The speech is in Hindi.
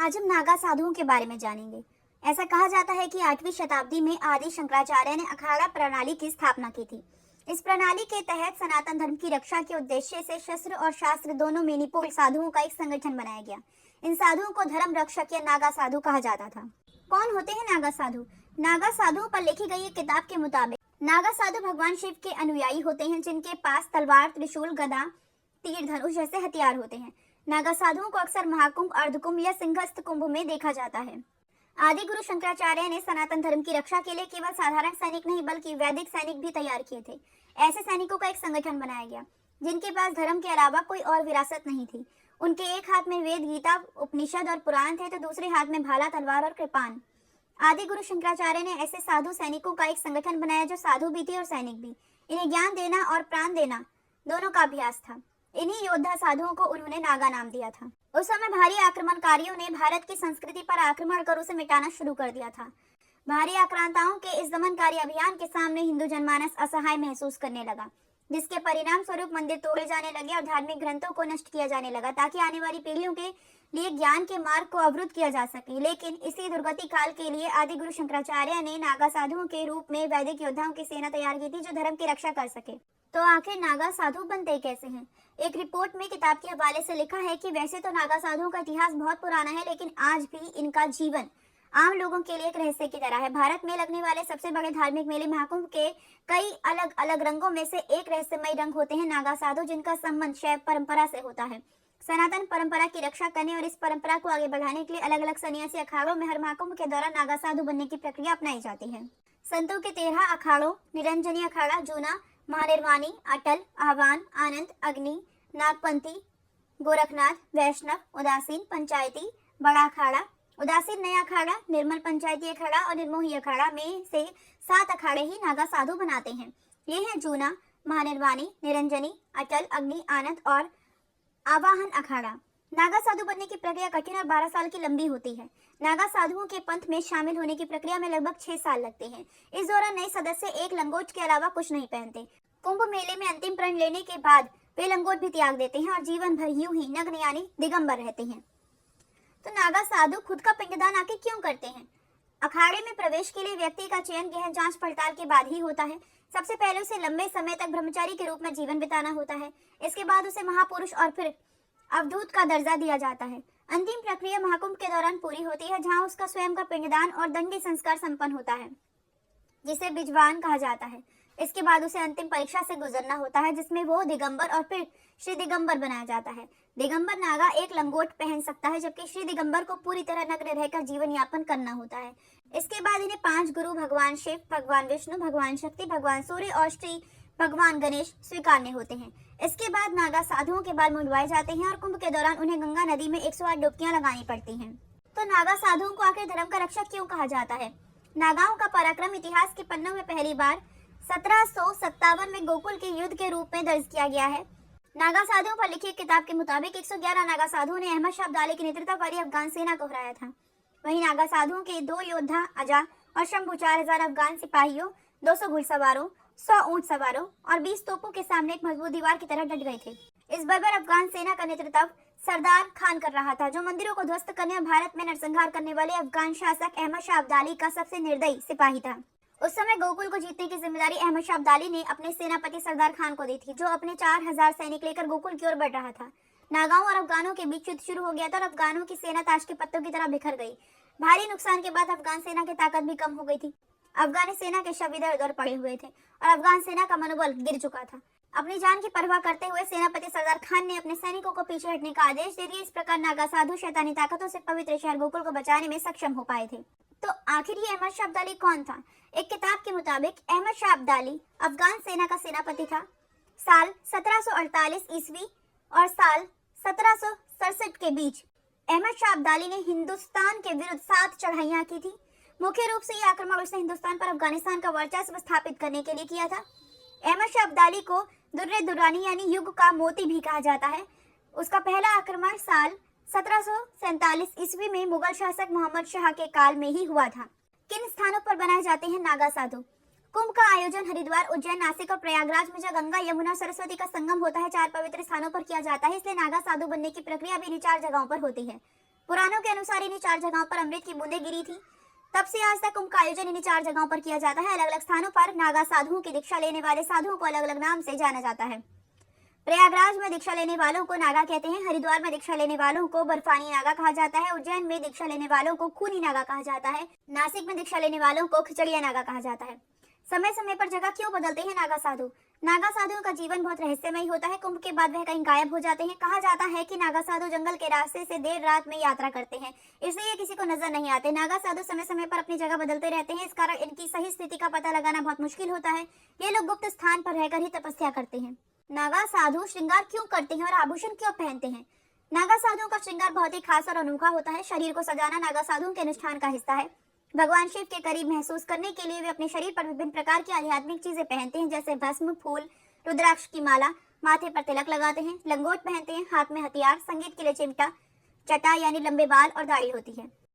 आज हम नागा साधुओं के बारे में जानेंगे। ऐसा कहा जाता है कि 8वीं शताब्दी में आदि शंकराचार्य ने अखाड़ा प्रणाली की स्थापना की थी। इस प्रणाली के तहत सनातन धर्म की रक्षा के उद्देश्य से शस्त्र और शास्त्र दोनों में निपुण साधुओं का एक संगठन बनाया गया। इन साधुओं को धर्म रक्षक या नागा साधु कहा जाता था। कौन होते हैं नागा साधु? नागा साधुओं पर लिखी गई एक किताब के मुताबिक नागा साधु भगवान शिव के अनुयायी होते हैं, जिनके पास तलवार, त्रिशूल, गदा, तीर, धनुष जैसे हथियार होते हैं। नागा साधुओं को अक्सर महाकुंभ, अर्धकुंभ या सिंहस्थ कुंभ में देखा जाता है। आदि गुरु शंकराचार्य ने सनातन धर्म की रक्षा के लिए केवल साधारण सैनिक नहीं बल्कि वैदिक सैनिक भी तैयार किए थे। ऐसे सैनिकों का एक संगठन बनाया गया जिनके पास धर्म के अलावा कोई और विरासत नहीं थी। उनके एक हाथ में वेद, गीता, उपनिषद और पुराण थे तो दूसरे हाथ में भाला, तलवार और कृपान। आदि गुरु शंकराचार्य ने ऐसे साधु सैनिकों का एक संगठन बनाया जो साधु भी थे और सैनिक भी। इन्हें ज्ञान देना और प्राण देना दोनों का अभ्यास था। इन्हीं योद्धा साधुओं को उन्होंने नागा नाम दिया था। उस समय भारी आक्रमणकारियों ने भारत की संस्कृति पर आक्रमण कर उसे मिटाना शुरू कर दिया था। भारी आक्रांताओं के इस दमनकारी अभियान के सामने हिंदू जनमानस असहाय महसूस करने लगा, जिसके परिणाम स्वरूप मंदिर तोड़े जाने लगे और धार्मिक ग्रंथों को नष्ट किया जाने लगा ताकि आने वाली पीढ़ियों के लिए ज्ञान के मार्ग को अवरुद्ध किया जा सके। लेकिन इसी दुर्गति काल के लिए आदि गुरु शंकराचार्य ने नागा साधुओं के रूप में वैदिक योद्धाओं की सेना तैयार की थी जो धर्म की रक्षा कर सके। तो आखिर नागा साधु बनते कैसे हैं? एक रिपोर्ट में किताब के हवाले से लिखा है कि वैसे तो नागा साधुओं का इतिहास बहुत पुराना है, लेकिन आज भी इनका जीवन आम लोगों के लिए एक रहस्य की तरह है। भारत में लगने वाले सबसे बड़े धार्मिक मेले महाकुंभ के कई अलग अलग रंगों में से एक रहस्यमय रंग होते हैं नागा साधु, जिनका संबंध शैव परंपरा से होता है। सनातन परंपरा की रक्षा करने और इस परंपरा को आगे बढ़ाने के लिए अलग अलग सन्यासी अखाड़ों में हर महाकुंभ के दौरान नागा साधु बनने की प्रक्रिया अपनाई जाती है। संतों के 13 अखाड़ों निरंजनी अखाड़ा, जूना, महानिर्वाणी, अटल, आह्वान, आनंद, अग्नि, नागपंथी, गोरखनाथ, वैष्णव, उदासीन, पंचायती, बड़ा अखाड़ा, उदासीन नया अखाड़ा, निर्मल पंचायती अखाड़ा और निर्मोही अखाड़ा में से 7 अखाड़े ही नागा साधु बनाते हैं। ये हैं जूना, महानिर्वाणी, निरंजनी, अटल, अग्नि, आनंद और आवाहन अखाड़ा। नागा साधु बनने की प्रक्रिया कठिन और 12 साल की लंबी होती है। नागा साधुओं के पंथ में शामिल होने की प्रक्रिया में लगभग 6 साल लगते हैं। इस दौरान नए सदस्य एक लंगोट के अलावा कुछ नहीं पहनते। कुंभ मेले में अंतिम प्रण लेने के बाद वे लंगोट भी त्याग देते हैं और जीवन भर यूं ही नग्न यानी दिगंबर रहते हैं। तो नागा साधु खुद का पिंडदान आखिर क्यों करते हैं? अखाड़े में प्रवेश के लिए व्यक्ति का चयन गहन जांच पड़ताल के बाद ही होता है। सबसे पहले उसे लंबे समय तक ब्रह्मचारी के रूप में जीवन बिताना होता है। इसके बाद उसे महापुरुष और फिर अवधूत का दर्जा दिया जाता है। अंतिम प्रक्रिया महाकुंभ के दौरान पूरी होती है, जहां उसका स्वयं का पिंडदान और दंडी संस्कार संपन्न होता है, जिसे बिजवान कहा जाता है। इसके बाद उसे अंतिम परीक्षा से गुजरना होता है, जिसमें वो दिगंबर और फिर श्री दिगंबर बनाया जाता है। दिगंबर नागा एक लंगोट पहन सकता है, जबकि श्री दिगंबर को पूरी तरह नग्न रहकर जीवन यापन करना होता है। इसके बाद इन्हें 5 गुरु भगवान शिव, भगवान विष्णु, भगवान शक्ति, भगवान सूर्य और श्री भगवान गणेश स्वीकारने होते हैं। इसके बाद नागा साधुओं के बाल मुंडवाए जाते हैं और कुंभ के दौरान उन्हें गंगा नदी में 108 डुबकियां लगानी पड़ती हैं। तो नागा साधुओं को आखिर धर्म का रक्षक क्यों कहा जाता है? नागाओं का पराक्रम इतिहास के पन्नों में पहली बार 1757 में गोकुल के युद्ध के रूप में दर्ज किया गया है। नागा साधुओं पर लिखी किताब के मुताबिक 111 नागा साधुओं ने अहमद शाह अब्दाली के नेतृत्व वाली अफगान सेना को हराया था। वहीं नागा साधुओं के 2 योद्धा अजा और शंभू 4000 अफगान सिपाहियों, 200 घुड़सवारों, 100 ऊंट सवारों और 20 तोपों के सामने एक मजबूत दीवार की तरह डट गए थे। इस बर्बर अफगान सेना का नेतृत्व सरदार खान कर रहा था, जो मंदिरों को ध्वस्त करने और भारत में नरसंहार करने वाले अफगान शासक अहमद शाह अब्दाली का सबसे निर्दयी सिपाही था। उस समय गोकुल को जीतने की जिम्मेदारी अहमद शाह अब्दाली ने अपने सेनापति सरदार खान को दी थी, जो अपने 4000 सैनिक लेकर गोकुल की ओर बढ़ रहा था। नागाओं और अफगानों के बीच युद्ध शुरू हो गया था और अफगानों की सेना ताश के पत्तों की तरह बिखर गई। भारी नुकसान के बाद अफगान सेना की ताकत भी कम हो गई थी। अफगानी सेना के शव इधर उधर पड़े हुए थे और अफगान सेना का मनोबल गिर चुका था। अपनी जान की परवाह करते हुए सेनापति सरदार खान ने अपने सैनिकों को पीछे हटने का आदेश दे दिया। इस प्रकार नागा साधु शैतानी ताकतों से पवित्र शहर गोकुल को बचाने में सक्षम हो पाए थे। तो आखिर ये अहमद शाह अब्दाली कौन था? एक किताब के मुताबिक अहमद शाह अब्दाली अफगान सेना का सेनापति था। साल 1748 ईस्वी और साल 1767 के बीच अहमद शाह अब्दाली ने हिंदुस्तान के विरुद्ध 7 चढ़ाइयां की थी। मुख्य रूप से यह आक्रमण उसने हिंदुस्तान पर अफगानिस्तान का वर्चस्व स्थापित करने के लिए किया था। अहमद शाह अब्दाली को दुर्रे दुरानी यानी युग का मोती भी कहा जाता है। उसका पहला आक्रमण साल 1747 ईस्वी में मुगल शासक मोहम्मद शाह के काल में ही हुआ था। किन स्थानों पर बनाए जाते हैं नागा साधु? कुंभ का आयोजन हरिद्वार, उज्जैन, नासिक और प्रयागराज में जहाँ गंगा, यमुना, सरस्वती का संगम होता है 4 पवित्र स्थानों पर किया जाता है। इसलिए नागा साधु बनने की प्रक्रिया भी इन 4 जगहों पर होती है। पुराणों के अनुसार इन्हीं 4 जगहों पर अमृत की बूंदें गिरी थी। तब से आज तक कुंभ का आयोजन इन्हीं 4 जगहों पर किया जाता है। अलग अलग स्थानों पर नागा साधुओं की दीक्षा लेने वाले साधुओं को अलग अलग नाम से जाना जाता है। प्रयागराज में दीक्षा लेने वालों को नागा कहते हैं। हरिद्वार में दीक्षा लेने वालों को बर्फानी नागा कहा जाता है। उज्जैन में दीक्षा लेने वालों को खूनी नागा कहा जाता है। नासिक में दीक्षा लेने वालों को खिचड़िया नागा कहा जाता है। समय समय पर जगह क्यों बदलते हैं नागा साधु? नागा साधुओं का जीवन बहुत रहस्यमय होता है। कुंभ के बाद वह कहीं गायब हो जाते हैं। कहा जाता है कि नागा साधु जंगल के रास्ते से देर रात में यात्रा करते हैं, इसलिए किसी को नजर नहीं आते। नागा साधु समय समय पर अपनी जगह बदलते रहते हैं, इस कारण इनकी सही स्थिति का पता लगाना बहुत मुश्किल होता है। ये लोग गुप्त स्थान पर रहकर ही तपस्या करते हैं। नागा साधु श्रृंगार क्यों करते हैं और आभूषण क्यों पहनते हैं? नागा साधुओं का श्रृंगार बहुत ही खास और अनोखा होता है। शरीर को सजाना नागा साधुओं के अनुष्ठान का हिस्सा है। भगवान शिव के करीब महसूस करने के लिए वे अपने शरीर पर विभिन्न प्रकार की आध्यात्मिक चीजें पहनते हैं, जैसे भस्म, फूल, रुद्राक्ष की माला, माथे पर तिलक लगाते हैं, लंगोट पहनते हैं, हाथ में हथियार, संगीत के लिए चिमटा, जटा यानी लंबे बाल और दाढ़ी होती है।